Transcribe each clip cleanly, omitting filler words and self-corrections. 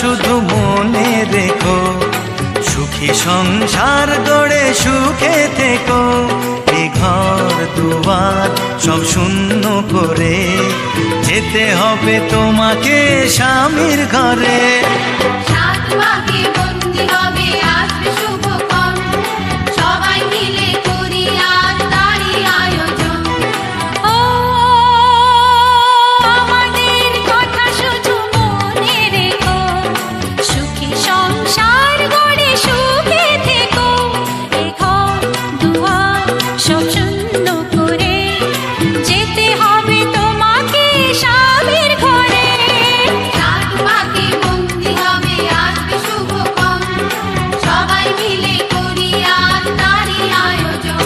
শুধু মনে রেখো, সুখী সংসার গড়ে সুখে থেকো। এ ঘর দুয়ার সব শূন্য করে যেতে হবে তোমাকে স্বামীর ঘরে। সাত মাকে বন্দি হবে আসবে শুভক্ষণ, সবাই মিলে করি আজ তারই আয়োজন। ও আমাদের কথা শুধু মনে রেখো, সুখী সংসার গড়ে সুখে থেকো। এ ঘর দুয়ার সব শূন্য করে যেতে হবে তোমাকে স্বামীর ঘরে। সাত মাকে বন্দি হবে আসবে শুভক্ষণ, সবাই মিলে করি আজ তারই আয়োজন।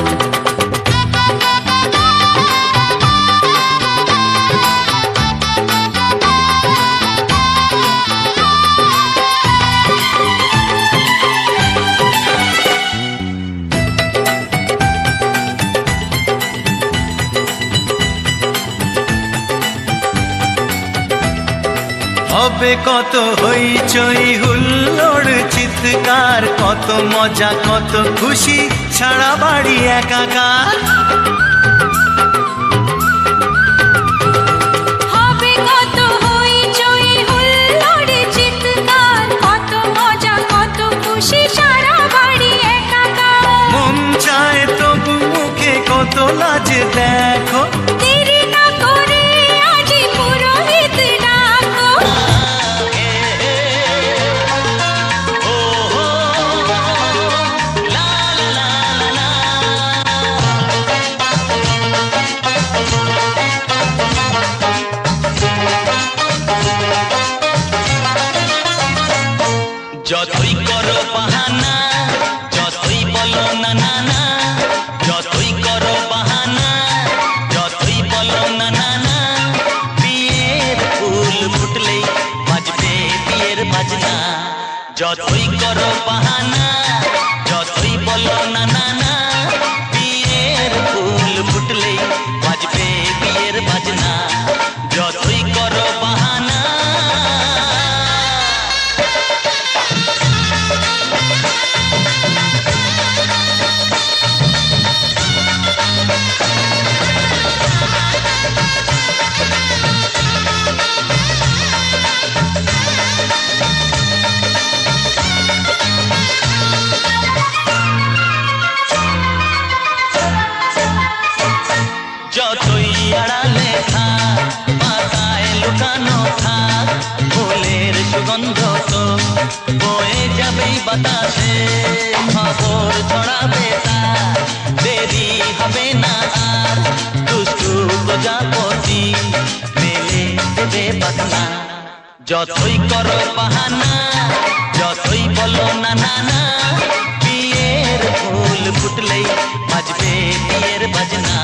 হবে কত হইচই হুল্লোড় চিৎকার, কত মজা কত খুশি সারা বাড়ি একাকার। হবে কত হইচই হুল্লোড় চিৎকার, কত মজা কত খুশি সারা বাড়ি একাকার। মন চায় তবু মুখে কত লাজ দেখো, দেরি না করে আজই পুরোহিত ডাকো। যতই করো বাহানা, যতই বলো না না না, যতই করো বাহানা, যতই বলো না না না, বিয়ের ফুল ফুটলেই বাজবে বিয়ের বাজনা। যতই করো বাহানা, যতই বলো না না না, বিয়ের ফুল ফুটলেই বাজবে বিয়ের বাজনা। যতই করো বাহানা। যতই আড়ালে থাক, পাতায় লুকানো থাক, ফুলের সুগন্ধ তো বয়ে যাবেই বাতাসে। খবর ছড়াবে তার, দেরি হবে না আর, দুষ্টু প্রজাপতি মেলে দেবে পাখনা। যতই করো বাহানা, যতই বলো না না না, বিয়ের ফুল ফুটলেই বাজবে বিয়ের বাজনা।